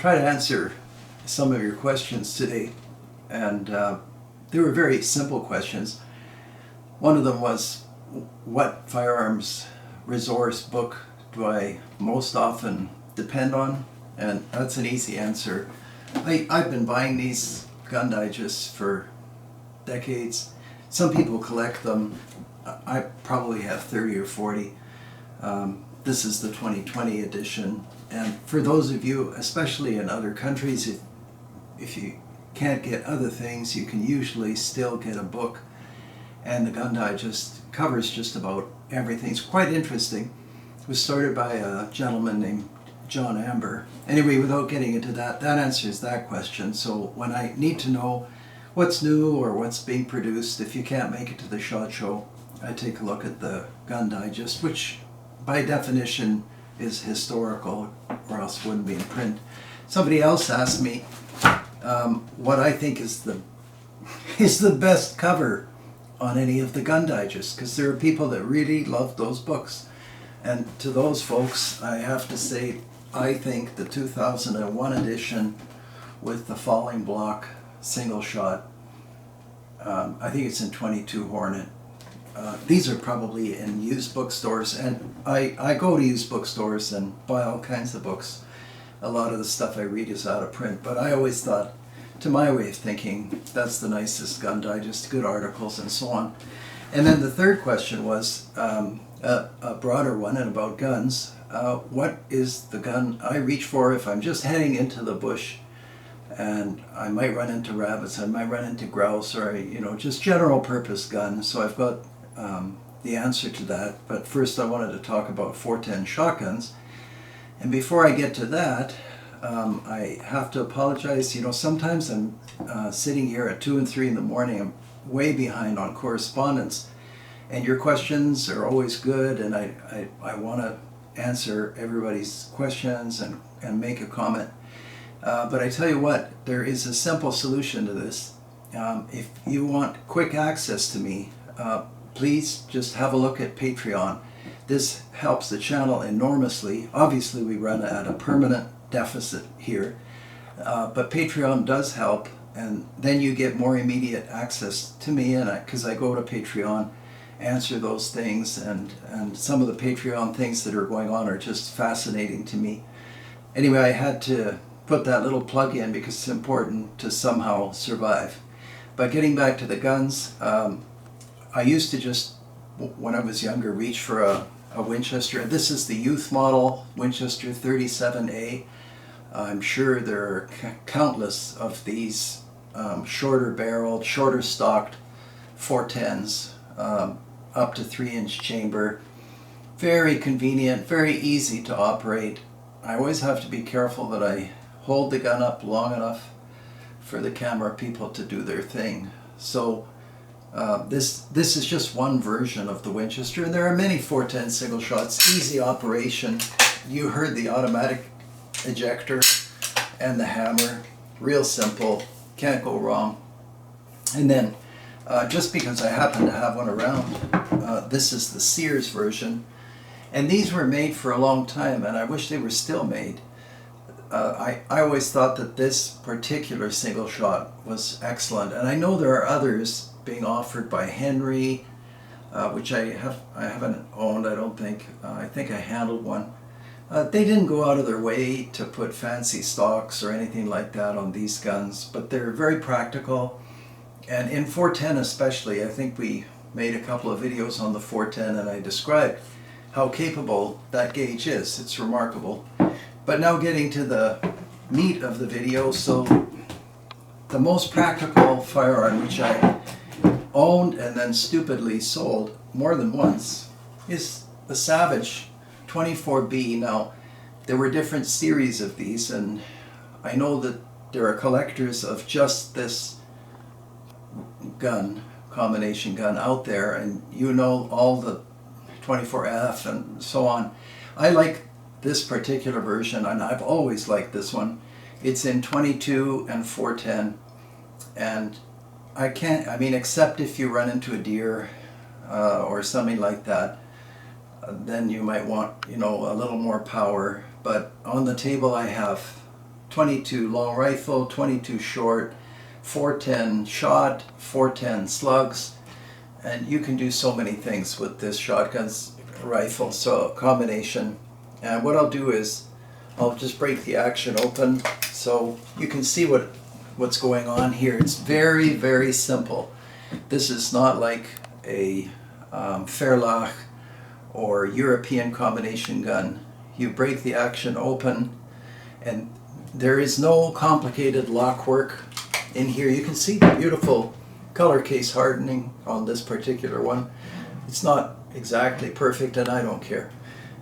try to answer some of your questions today, and they were very simple questions. One of them was, what firearms resource book do I most often depend on? And that's an easy answer. I've been buying these gun digests for decades. Some people collect them. I probably have 30 or 40. This is the 2020 edition. And for those of you, especially in other countries, if you can't get other things, you can usually still get a book. And the Gun Digest covers just about everything. It's quite interesting. It was started by a gentleman named John Amber. Anyway, without getting into that, that answers that question. So when I need to know what's new or what's being produced, if you can't make it to the SHOT Show, I take a look at the Gun Digest, which by definition is historical, or else wouldn't be in print. Somebody else asked me what I think is the best cover on any of the Gun Digests, because there are people that really love those books. And to those folks, I have to say, I think the 2001 edition with the falling block single shot, I think it's in 22 Hornet. These are probably in used bookstores, and I go to used bookstores and buy all kinds of books. A lot of the stuff I read is out of print, but I always thought, to my way of thinking, that's the nicest Gun Digest, good articles and so on. And then the third question was a broader one and about guns. What is the gun I reach for if I'm just heading into the bush and I might run into rabbits, I might run into grouse, or just general purpose gun. So I've got the answer to that. But first I wanted to talk about 410 shotguns. And before I get to that, I have to apologize. Sometimes I'm sitting here at 2 and 3 in the morning. I'm way behind on correspondence. And your questions are always good, and I want to answer everybody's questions and make a comment. But I tell you what, there is a simple solution to this. If you want quick access to me, please just have a look at Patreon. This helps the channel enormously. Obviously, we run at a permanent deficit here, but Patreon does help, and then you get more immediate access to me, and because I go to Patreon, answer those things, and some of the Patreon things that are going on are just fascinating to me. Anyway, I had to put that little plug in because it's important to somehow survive. But getting back to the guns, I used to just, when I was younger, reach for a Winchester. This is the youth model Winchester 37A. I'm sure there are countless of these shorter barreled, shorter stocked 410s, up to 3-inch chamber. Very convenient, very easy to operate. I always have to be careful that I hold the gun up long enough for the camera people to do their thing. So this is just one version of the Winchester, and there are many 410 single shots, easy operation. You heard the automatic ejector and the hammer, real simple, can't go wrong. And then just because I happen to have one around, this is the Sears version, and these were made for a long time, and I wish they were still made. I always thought that this particular single shot was excellent, and I know there are others being offered by Henry, which I haven't owned, I don't think. I think I handled one. They didn't go out of their way to put fancy stocks or anything like that on these guns, but they're very practical. And in 410 especially, I think we made a couple of videos on the 410, and I described how capable that gauge is. It's remarkable. But now getting to the meat of the video, so the most practical firearm which I owned and then stupidly sold more than once is the Savage 24B. Now, there were different series of these, and I know that there are collectors of just this gun, combination gun out there, and all the 24F and so on. I like this particular version, and I've always liked this one. It's in 22 and 410, and except if you run into a deer or something like that, then you might want, a little more power. But on the table I have 22 long rifle, 22 short, 410 shot, 410 slugs, and you can do so many things with this shotgun's rifle. So a combination. And what I'll do is I'll just break the action open so you can see what's going on here. It's very, very simple. This is not like a Fairlach or European combination gun. You break the action open, and there is no complicated lock work in here. You can see the beautiful color case hardening on this particular one. It's not exactly perfect, and I don't care.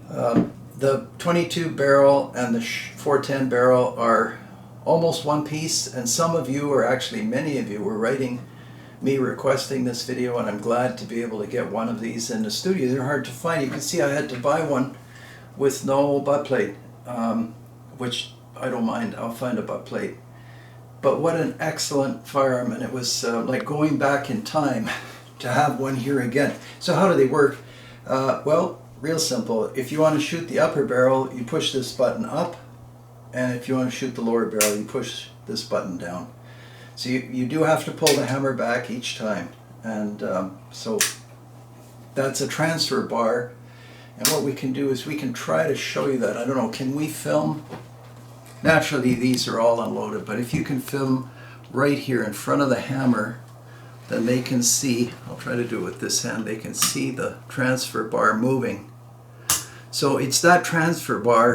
The 22 barrel and the 410 barrel are almost one piece, and some of you, or actually many of you, were writing me requesting this video, and I'm glad to be able to get one of these in the studio. They're hard to find. You can see I had to buy one with no butt plate, which I don't mind. I'll find a butt plate. But what an excellent firearm, and it was like going back in time to have one here again. So how do they work? Well, real simple. If you want to shoot the upper barrel, you push this button up, and if you want to shoot the lower barrel, you push this button down. So you do have to pull the hammer back each time, and so that's a transfer bar. And what we can do is we can try to show you that. I don't know, can we film? Naturally these are all unloaded, but if you can film right here in front of the hammer, then they can see, I'll try to do it with this hand, they can see the transfer bar moving. So it's that transfer bar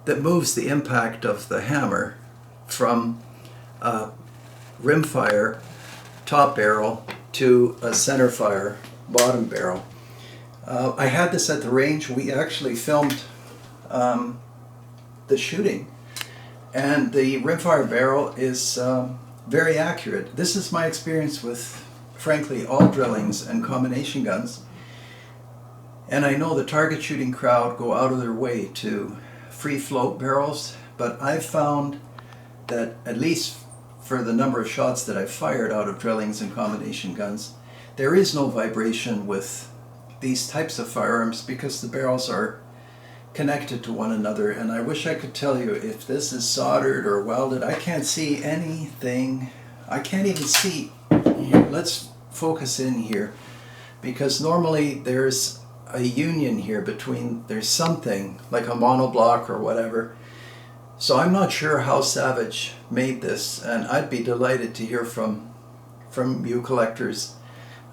that moves the impact of the hammer from rimfire top barrel to a center fire bottom barrel. I had this at the range. We actually filmed the shooting, and the rimfire barrel is very accurate. This is my experience with, frankly, all drillings and combination guns. And I know the target shooting crowd go out of their way to free float barrels, but I've found that, at least for the number of shots that I've fired out of drillings and combination guns, there is no vibration with these types of firearms because the barrels are connected to one another. And I wish I could tell you if this is soldered or welded. I can't see anything. I can't even see. Let's focus in here, because normally there's a union here between, there's something like a monoblock or whatever. So I'm not sure how Savage made this, and I'd be delighted to hear from you collectors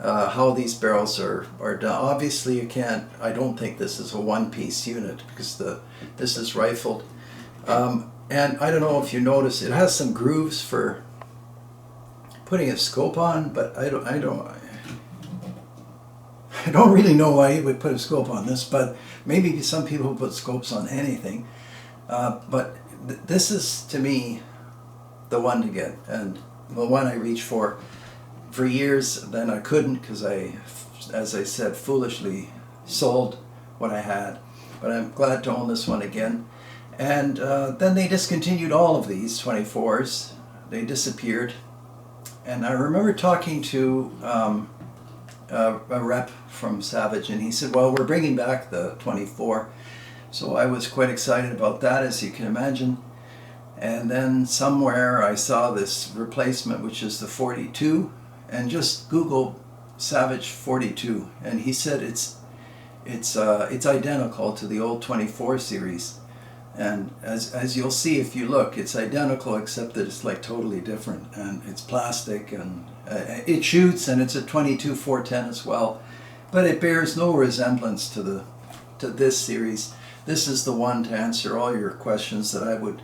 how these barrels are done. Obviously you can't, I don't think this is a one-piece unit because this is rifled. And I don't know if you notice, it has some grooves for putting a scope on, but I don't really know why you would put a scope on this, but maybe some people put scopes on anything. But this is, to me, the one to get, and the one I reach for years. Then I couldn't because I, as I said, foolishly sold what I had. But I'm glad to own this one again. And then they discontinued all of these 24s. They disappeared. And I remember talking to a rep from Savage, and he said, well, we're bringing back the 24. So I was quite excited about that, as you can imagine. And then somewhere I saw this replacement, which is the 42, and just Google Savage 42, and he said it's identical to the old 24 series. And as you'll see if you look, it's identical, except that it's like totally different, and it's plastic, and it shoots, and it's a 22 410 as well, but it bears no resemblance to this series. This is the one to answer all your questions that I would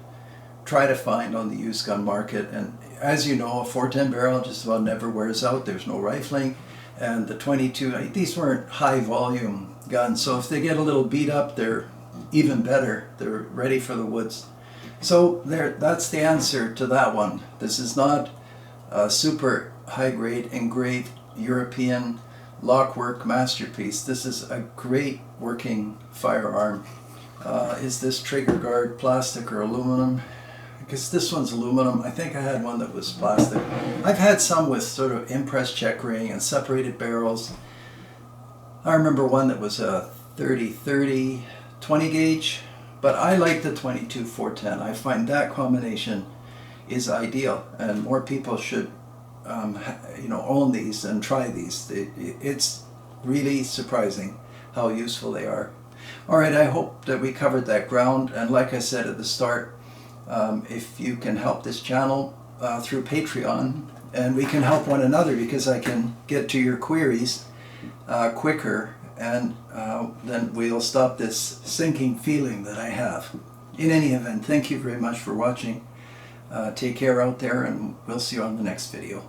try to find on the used gun market. And as you know, a 410 barrel just about never wears out. There's no rifling. And the 22, these weren't high volume guns, so if they get a little beat up, they're even better. They're ready for the woods. So that's the answer to that one. This is not a super high grade engraved European lockwork masterpiece. This is a great working firearm. Is this trigger guard plastic or aluminum? Because this one's aluminum. I think I had one that was plastic. I've had some with sort of impress checkering and separated barrels. I remember one that was a 30-30 20 gauge But I like the 22-410. I find that combination is ideal, and more people should own these and try these. It's really surprising how useful they are. All right, I hope that we covered that ground, and like I said at the start, if you can help this channel through Patreon, and we can help one another, because I can get to your queries quicker, and then we'll stop this sinking feeling that I have. In any event, thank you very much for watching. Take care out there, and we'll see you on the next video.